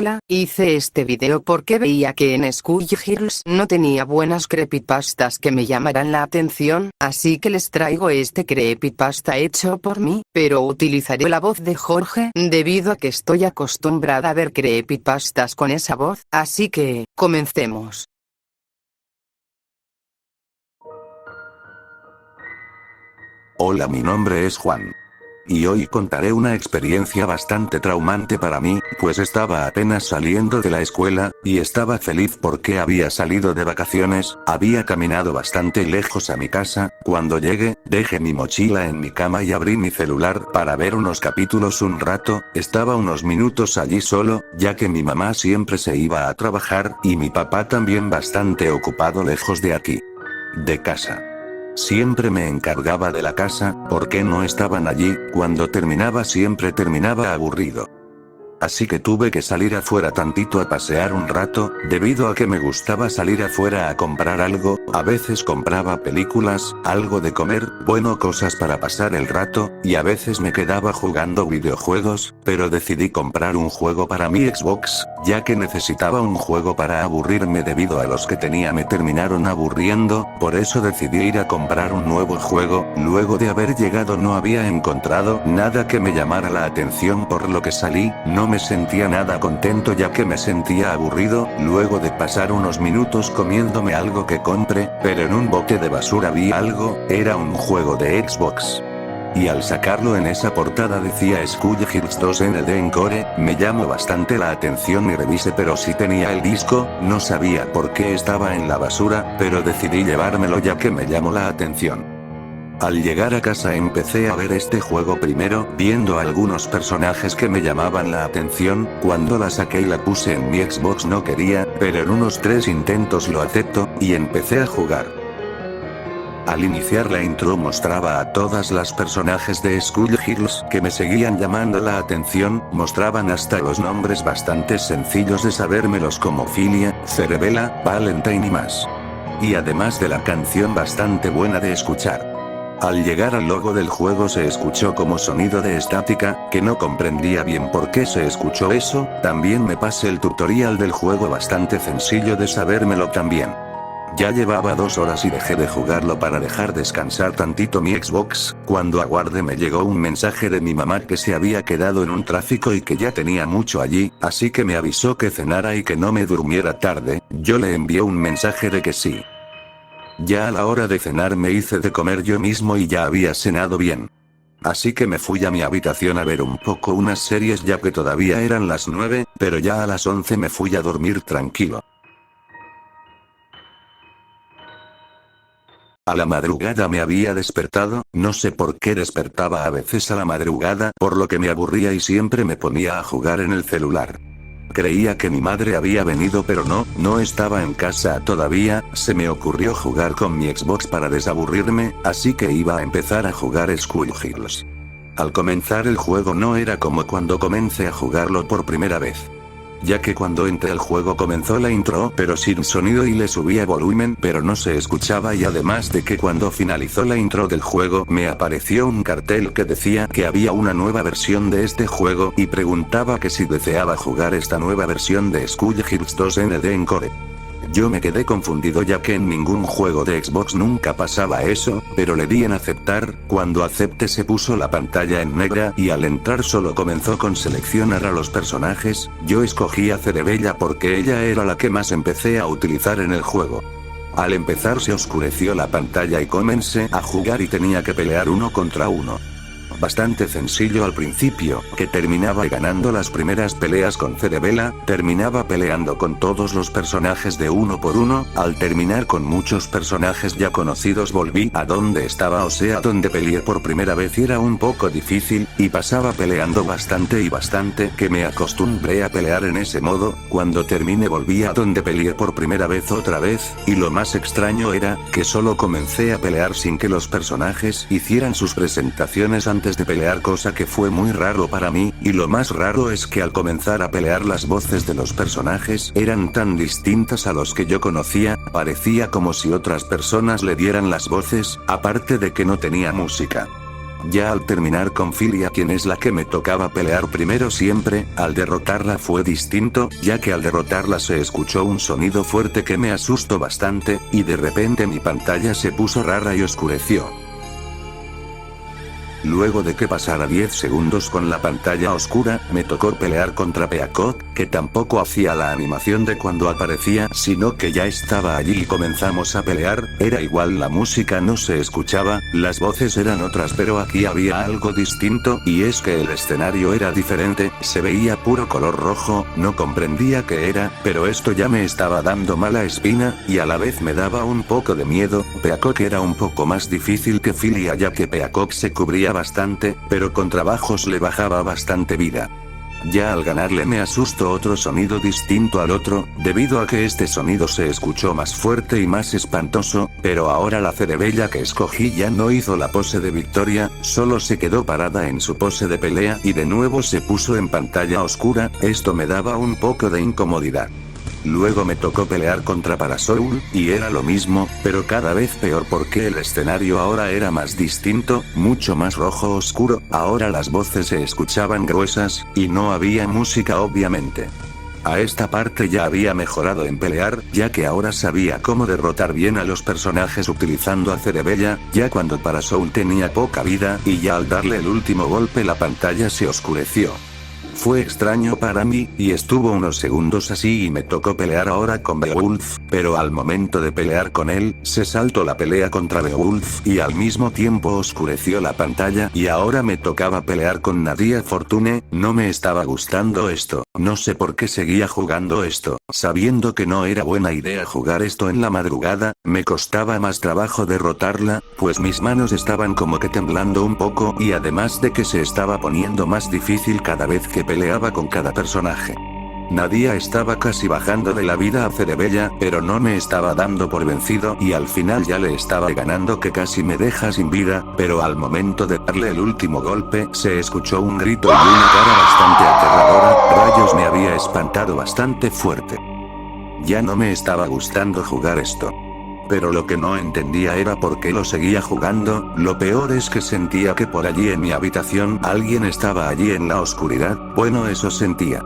Hola, hice este video porque veía que en Skull Girls no tenía buenas creepypastas que me llamaran la atención, así que les traigo este creepypasta hecho por mí, pero utilizaré la voz de Jorge debido a que estoy acostumbrada a ver creepypastas con esa voz, así que, comencemos. Hola, mi nombre es Juan. Y hoy contaré una experiencia bastante traumante para mí, pues estaba apenas saliendo de la escuela, y estaba feliz porque había salido de vacaciones, había caminado bastante lejos a mi casa, cuando llegué, dejé mi mochila en mi cama y abrí mi celular para ver unos capítulos un rato, estaba unos minutos allí solo, ya que mi mamá siempre se iba a trabajar, y mi papá también bastante ocupado lejos de aquí. De casa. Siempre me encargaba de la casa, porque no estaban allí, cuando terminaba siempre terminaba aburrido. Así que tuve que salir afuera tantito a pasear un rato, debido a que me gustaba salir afuera a comprar algo, a veces compraba películas, algo de comer, bueno, cosas para pasar el rato, y a veces me quedaba jugando videojuegos, pero decidí comprar un juego para mi Xbox, ya que necesitaba un juego para aburrirme debido a los que tenía me terminaron aburriendo, por eso decidí ir a comprar un nuevo juego, luego de haber llegado no había encontrado nada que me llamara la atención por lo que salí, no me sentía nada contento ya que me sentía aburrido, luego de pasar unos minutos comiéndome algo que compré, pero en un bote de basura vi algo, era un juego de Xbox. Y al sacarlo en esa portada decía Skull Girls 2 ND Encore, me llamó bastante la atención y revisé pero si tenía el disco, no sabía por qué estaba en la basura, pero decidí llevármelo ya que me llamó la atención. Al llegar a casa empecé a ver este juego primero, viendo algunos personajes que me llamaban la atención, cuando la saqué y la puse en mi Xbox no quería, pero en unos 3 intentos lo acepto, y empecé a jugar. Al iniciar la intro mostraba a todas las personajes de Skull Girls que me seguían llamando la atención, mostraban hasta los nombres bastante sencillos de sabérmelos como Filia, Cerebella, Valentine y más. Y además de la canción bastante buena de escuchar. Al llegar al logo del juego se escuchó como sonido de estática, que no comprendía bien por qué se escuchó eso, también me pasé el tutorial del juego bastante sencillo de sabérmelo también. Ya llevaba 2 horas y dejé de jugarlo para dejar descansar tantito mi Xbox, cuando aguardé me llegó un mensaje de mi mamá que se había quedado en un tráfico y que ya tenía mucho allí, así que me avisó que cenara y que no me durmiera tarde, yo le envié un mensaje de que sí. Ya a la hora de cenar me hice de comer yo mismo y ya había cenado bien. Así que me fui a mi habitación a ver un poco unas series ya que todavía eran las 9, pero ya a las 11 me fui a dormir tranquilo. A la madrugada me había despertado, no sé por qué despertaba a veces a la madrugada, por lo que me aburría y siempre me ponía a jugar en el celular. Creía que mi madre había venido pero no estaba en casa todavía, se me ocurrió jugar con mi Xbox para desaburrirme, así que iba a empezar a jugar Skull Girls. Al comenzar el juego no era como cuando comencé a jugarlo por primera vez. Ya que cuando entré al juego comenzó la intro pero sin sonido y le subía volumen pero no se escuchaba y además de que cuando finalizó la intro del juego me apareció un cartel que decía que había una nueva versión de este juego y preguntaba que si deseaba jugar esta nueva versión de Skull Girls 2 ND Encore. Yo me quedé confundido ya que en ningún juego de Xbox nunca pasaba eso, pero le di en aceptar, cuando acepté se puso la pantalla en negra y al entrar solo comenzó con seleccionar a los personajes, yo escogí a Cerebella porque ella era la que más empecé a utilizar en el juego. Al empezar se oscureció la pantalla y comencé a jugar y tenía que pelear 1 contra 1. Bastante sencillo al principio, que terminaba ganando las primeras peleas con Cerebella, terminaba peleando con todos los personajes de 1 por 1, al terminar con muchos personajes ya conocidos volví a donde estaba o sea donde peleé por primera vez y era un poco difícil, y pasaba peleando bastante que me acostumbré a pelear en ese modo, cuando terminé volví a donde peleé por primera vez otra vez, y lo más extraño era, que solo comencé a pelear sin que los personajes hicieran sus presentaciones antes de pelear, cosa que fue muy raro para mí, y lo más raro es que al comenzar a pelear las voces de los personajes eran tan distintas a los que yo conocía, parecía como si otras personas le dieran las voces, aparte de que no tenía música. Ya al terminar con Philly, a quien es la que me tocaba pelear primero siempre, al derrotarla fue distinto, ya que al derrotarla se escuchó un sonido fuerte que me asustó bastante, y de repente mi pantalla se puso rara y oscureció. Luego de que pasara 10 segundos con la pantalla oscura, me tocó pelear contra Peacock, que tampoco hacía la animación de cuando aparecía, sino que ya estaba allí y comenzamos a pelear. Era igual, la música no se escuchaba, las voces eran otras, pero aquí había algo distinto, y es que el escenario era diferente, se veía puro color rojo, no comprendía qué era, pero esto ya me estaba dando mala espina, y a la vez me daba un poco de miedo. Peacock era un poco más difícil que Philly, ya que Peacock se cubría bastante, pero con trabajos le bajaba bastante vida. Ya al ganarle me asustó otro sonido distinto al otro, debido a que este sonido se escuchó más fuerte y más espantoso, pero ahora la cerebella que escogí ya no hizo la pose de victoria, solo se quedó parada en su pose de pelea y de nuevo se puso en pantalla oscura. Esto me daba un poco de incomodidad. Luego me tocó pelear contra Parasoul, y era lo mismo, pero cada vez peor porque el escenario ahora era más distinto, mucho más rojo oscuro, ahora las voces se escuchaban gruesas, y no había música obviamente. A esta parte ya había mejorado en pelear, ya que ahora sabía cómo derrotar bien a los personajes utilizando a Cerebella, ya cuando Parasoul tenía poca vida, y ya al darle el último golpe la pantalla se oscureció. Fue extraño para mí, y estuvo unos segundos así y me tocó pelear ahora con Beowulf, pero al momento de pelear con él, se saltó la pelea contra Beowulf y al mismo tiempo oscureció la pantalla y ahora me tocaba pelear con Nadia Fortune. No me estaba gustando esto, no sé por qué seguía jugando esto, sabiendo que no era buena idea jugar esto en la madrugada. Me costaba más trabajo derrotarla, pues mis manos estaban como que temblando un poco y además de que se estaba poniendo más difícil cada vez que peleaba con cada personaje. Nadia estaba casi bajando de la vida a Cerebella, pero no me estaba dando por vencido y al final ya le estaba ganando, que casi me deja sin vida, pero al momento de darle el último golpe se escuchó un grito y una cara bastante aterradora. Rayos, me había espantado bastante fuerte. Ya no me estaba gustando jugar esto. Pero lo que no entendía era por qué lo seguía jugando. Lo peor es que sentía que por allí en mi habitación alguien estaba allí en la oscuridad. Bueno, eso sentía.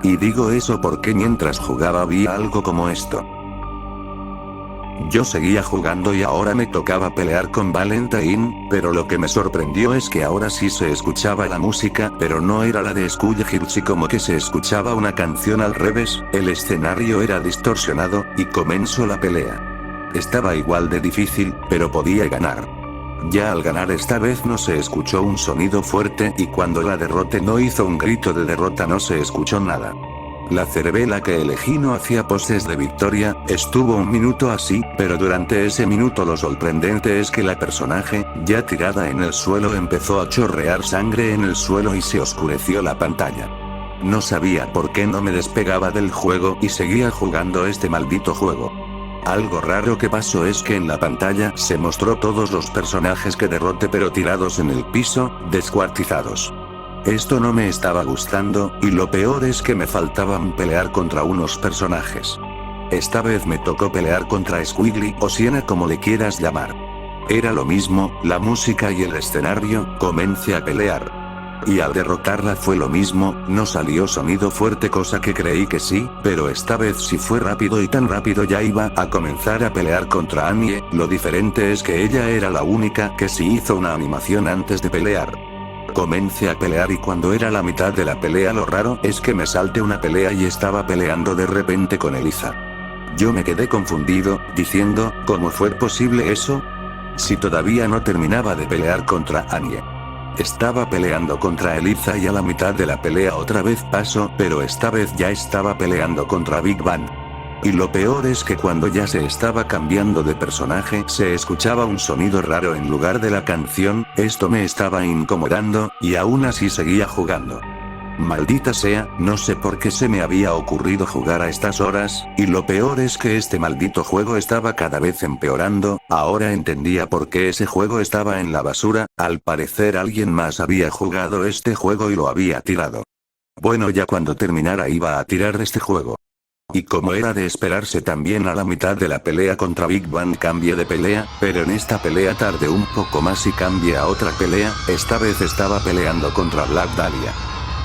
Y digo eso porque mientras jugaba vi algo como esto. Yo seguía jugando y ahora me tocaba pelear con Valentine, pero lo que me sorprendió es que ahora sí se escuchaba la música, pero no era la de Skull Hirsch, como que se escuchaba una canción al revés. El escenario era distorsionado, y comenzó la pelea. Estaba igual de difícil, pero podía ganar. Ya al ganar esta vez no se escuchó un sonido fuerte y cuando la derroté no hizo un grito de derrota, no se escuchó nada. La Cerebella que elegí no hacía poses de victoria, estuvo un minuto así, pero durante ese minuto lo sorprendente es que la personaje, ya tirada en el suelo, empezó a chorrear sangre en el suelo y se oscureció la pantalla. No sabía por qué no me despegaba del juego y seguía jugando este maldito juego. Algo raro que pasó es que en la pantalla se mostró todos los personajes que derroté, pero tirados en el piso, descuartizados. Esto no me estaba gustando, y lo peor es que me faltaban pelear contra unos personajes. Esta vez me tocó pelear contra Squiggly o Siena, como le quieras llamar. Era lo mismo, la música y el escenario. Comencé a pelear. Y al derrotarla fue lo mismo, no salió sonido fuerte, cosa que creí que sí, pero esta vez sí fue rápido, y tan rápido ya iba a comenzar a pelear contra Annie. Lo diferente es que ella era la única que sí hizo una animación antes de pelear. Comencé a pelear y cuando era la mitad de la pelea, lo raro es que me salté una pelea y estaba peleando de repente con Eliza. Yo me quedé confundido, diciendo, ¿cómo fue posible eso? Si todavía no terminaba de pelear contra Annie. Estaba peleando contra Eliza y a la mitad de la pelea otra vez pasó, pero esta vez ya estaba peleando contra Big Bang. Y lo peor es que cuando ya se estaba cambiando de personaje se escuchaba un sonido raro en lugar de la canción. Esto me estaba incomodando, y aún así seguía jugando. Maldita sea, no sé por qué se me había ocurrido jugar a estas horas, y lo peor es que este maldito juego estaba cada vez empeorando. Ahora entendía por qué ese juego estaba en la basura. Al parecer alguien más había jugado este juego y lo había tirado. Bueno, ya cuando terminara iba a tirar este juego. Y como era de esperarse, también a la mitad de la pelea contra Big Bang cambié de pelea, pero en esta pelea tardé un poco más y cambié a otra pelea. Esta vez estaba peleando contra Black Dahlia.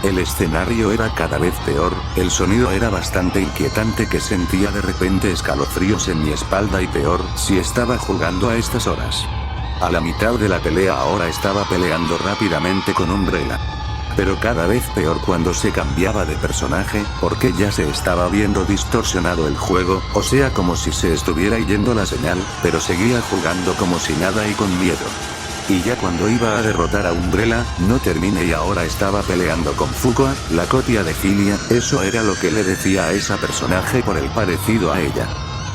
El escenario era cada vez peor, el sonido era bastante inquietante que sentía de repente escalofríos en mi espalda y peor si estaba jugando a estas horas. A la mitad de la pelea ahora estaba peleando rápidamente con Umbrella. Pero cada vez peor cuando se cambiaba de personaje, porque ya se estaba viendo distorsionado el juego, o sea como si se estuviera yendo la señal, pero seguía jugando como si nada y con miedo. Y ya cuando iba a derrotar a Umbrella, no terminé y ahora estaba peleando con Fuqua, la copia de Filia, eso era lo que le decía a esa personaje por el parecido a ella.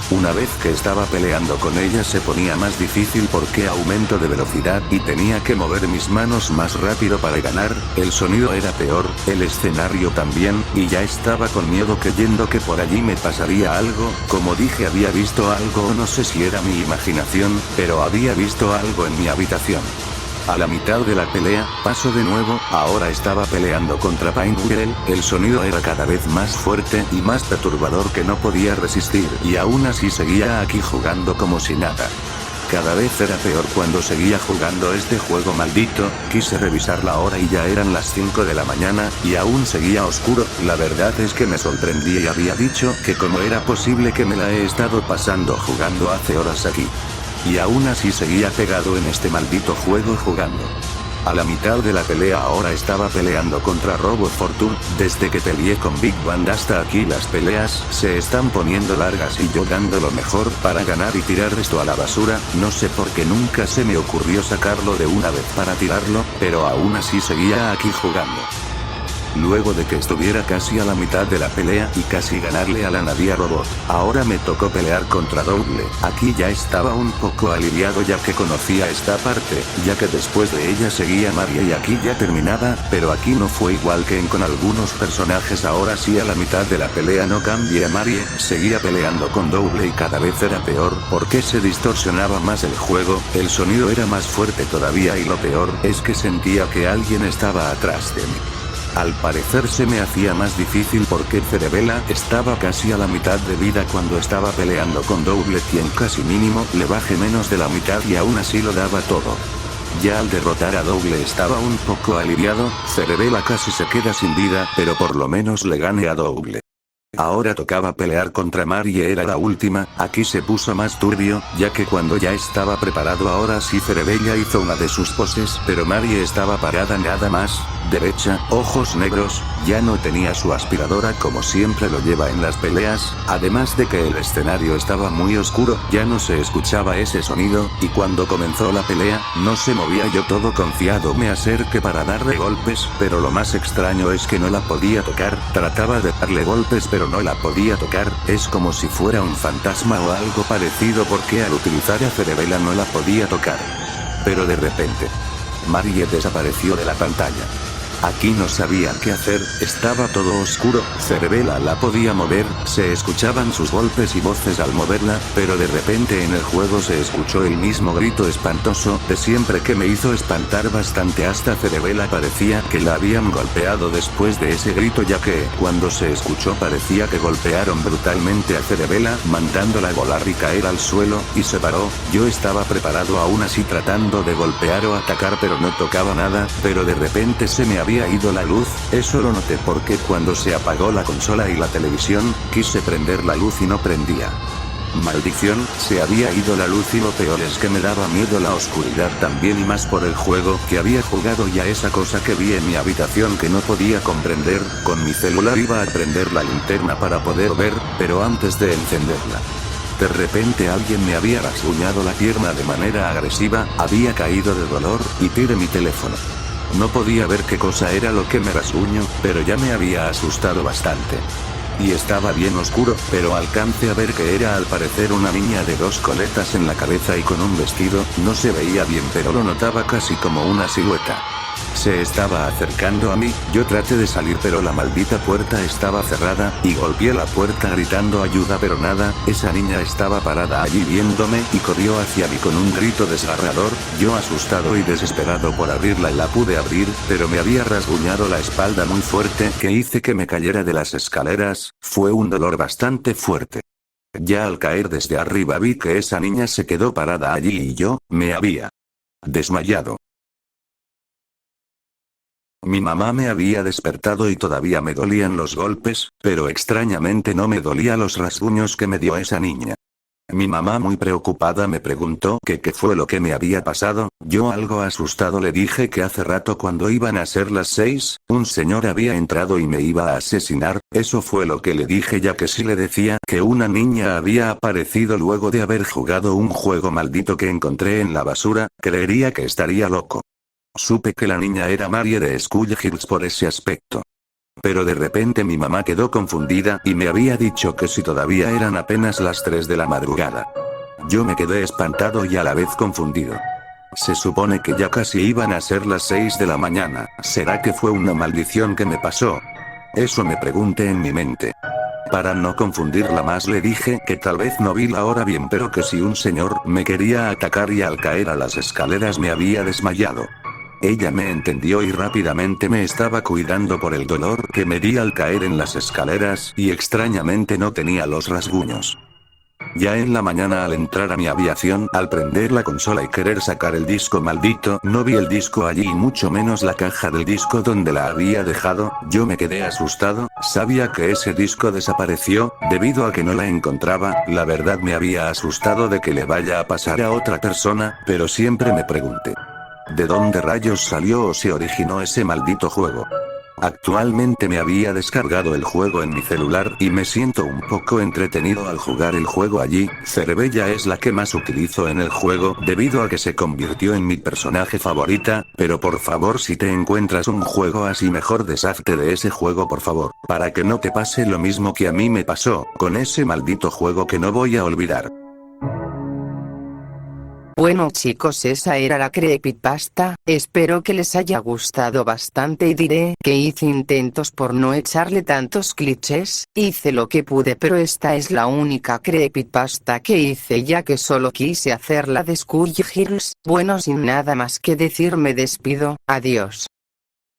Una vez que estaba peleando con ella se ponía más difícil porque aumento de velocidad y tenía que mover mis manos más rápido para ganar, el sonido era peor, el escenario también, y ya estaba con miedo creyendo que por allí me pasaría algo, como dije había visto algo o no sé si era mi imaginación, pero había visto algo en mi habitación. A la mitad de la pelea, paso de nuevo, ahora estaba peleando contra Pinwheel, el sonido era cada vez más fuerte y más perturbador que no podía resistir y aún así seguía aquí jugando como si nada. Cada vez era peor cuando seguía jugando este juego maldito, quise revisar la hora y ya eran las 5 de la mañana, y aún seguía oscuro, la verdad es que me sorprendí y había dicho que cómo era posible que me la he estado pasando jugando hace horas aquí. Y aún así seguía pegado en este maldito juego jugando. A la mitad de la pelea ahora estaba peleando contra Robo Fortune, desde que peleé con Big Bang hasta aquí las peleas se están poniendo largas y yo dando lo mejor para ganar y tirar esto a la basura, no sé por qué nunca se me ocurrió sacarlo de una vez para tirarlo, pero aún así seguía aquí jugando. Luego de que estuviera casi a la mitad de la pelea y casi ganarle a la Nadia Robot, ahora me tocó pelear contra Double. Aquí ya estaba un poco aliviado ya que conocía esta parte, ya que después de ella seguía Marie y aquí ya terminaba, pero aquí no fue igual que con algunos personajes. Ahora sí a la mitad de la pelea no cambié a Marie, seguía peleando con Double y cada vez era peor, porque se distorsionaba más el juego, el sonido era más fuerte todavía y lo peor es que sentía que alguien estaba atrás de mí. Al parecer se me hacía más difícil porque Cerebela estaba casi a la mitad de vida cuando estaba peleando con Double, quien casi mínimo le bajé menos de la mitad y aún así lo daba todo. Ya al derrotar a Double estaba un poco aliviado, Cerebela casi se queda sin vida, pero por lo menos le gané a Double. Ahora tocaba pelear contra Marie, era la última, aquí se puso más turbio, ya que cuando ya estaba preparado ahora sí Cerebella hizo una de sus poses, pero Marie estaba parada nada más, derecha, ojos negros, ya no tenía su aspiradora como siempre lo lleva en las peleas, además de que el escenario estaba muy oscuro, ya no se escuchaba ese sonido, y cuando comenzó la pelea, no se movía. Yo todo confiado me acerqué para darle golpes, pero lo más extraño es que no la podía tocar, trataba de darle golpes pero no la podía tocar, es como si fuera un fantasma o algo parecido porque al utilizar a Cerebela no la podía tocar. Pero de repente, Marie desapareció de la pantalla. Aquí no sabía qué hacer, estaba todo oscuro, Cerebela la podía mover, se escuchaban sus golpes y voces al moverla, pero de repente en el juego se escuchó el mismo grito espantoso de siempre que me hizo espantar bastante. Hasta Cerebela parecía que la habían golpeado después de ese grito, ya que cuando se escuchó parecía que golpearon brutalmente a Cerebela, mandándola a volar y caer al suelo, y se paró. Yo estaba preparado aún así tratando de golpear o atacar pero no tocaba nada, pero de repente se me había ido la luz, eso lo noté porque cuando se apagó la consola y la televisión, quise prender la luz y no prendía. Maldición, se había ido la luz y lo peor es que me daba miedo la oscuridad también y más por el juego que había jugado y a esa cosa que vi en mi habitación que no podía comprender. Con mi celular iba a prender la linterna para poder ver, pero antes de encenderla, de repente alguien me había rasguñado la pierna de manera agresiva, había caído de dolor, y tiré mi teléfono. No podía ver qué cosa era lo que me rasguñó, pero ya me había asustado bastante. Y estaba bien oscuro, pero alcancé a ver que era al parecer una niña de 2 coletas en la cabeza y con un vestido, no se veía bien pero lo notaba casi como una silueta. Se estaba acercando a mí, yo traté de salir pero la maldita puerta estaba cerrada, y golpeé la puerta gritando ayuda pero nada, esa niña estaba parada allí viéndome y corrió hacia mí con un grito desgarrador, yo asustado y desesperado por abrirla y la pude abrir, pero me había rasguñado la espalda muy fuerte que hice que me cayera de las escaleras, fue un dolor bastante fuerte. Ya al caer desde arriba vi que esa niña se quedó parada allí y yo, me había desmayado. Mi mamá me había despertado y todavía me dolían los golpes, pero extrañamente no me dolía los rasguños que me dio esa niña. Mi mamá muy preocupada me preguntó que qué fue lo que me había pasado, yo algo asustado le dije que hace rato cuando iban a ser las 6, un señor había entrado y me iba a asesinar, eso fue lo que le dije ya que si le decía que una niña había aparecido luego de haber jugado un juego maldito que encontré en la basura, creería que estaría loco. Supe que la niña era Marie de Skull Hills por ese aspecto. Pero de repente mi mamá quedó confundida y me había dicho que si todavía eran apenas las 3 de la madrugada. Yo me quedé espantado y a la vez confundido. Se supone que ya casi iban a ser las 6 de la mañana, ¿será que fue una maldición que me pasó? Eso me pregunté en mi mente. Para no confundirla más le dije que tal vez no vi la hora bien pero que si un señor me quería atacar y al caer a las escaleras me había desmayado. Ella me entendió y rápidamente me estaba cuidando por el dolor que me di al caer en las escaleras y extrañamente no tenía los rasguños. Ya en la mañana al entrar a mi habitación, al prender la consola y querer sacar el disco maldito, no vi el disco allí y mucho menos la caja del disco donde la había dejado, yo me quedé asustado, sabía que ese disco desapareció, debido a que no la encontraba, la verdad me había asustado de que le vaya a pasar a otra persona, pero siempre me pregunté. ¿De dónde rayos salió o se originó ese maldito juego? Actualmente me había descargado el juego en mi celular y me siento un poco entretenido al jugar el juego allí, Cerebella es la que más utilizo en el juego debido a que se convirtió en mi personaje favorita, pero por favor si te encuentras un juego así mejor deshazte de ese juego por favor, para que no te pase lo mismo que a mí me pasó, con ese maldito juego que no voy a olvidar. Bueno chicos, esa era la creepypasta, espero que les haya gustado bastante y diré que hice intentos por no echarle tantos clichés, hice lo que pude pero esta es la única creepypasta que hice ya que solo quise hacer la de Skull Hills. Bueno, sin nada más que decir me despido, adiós.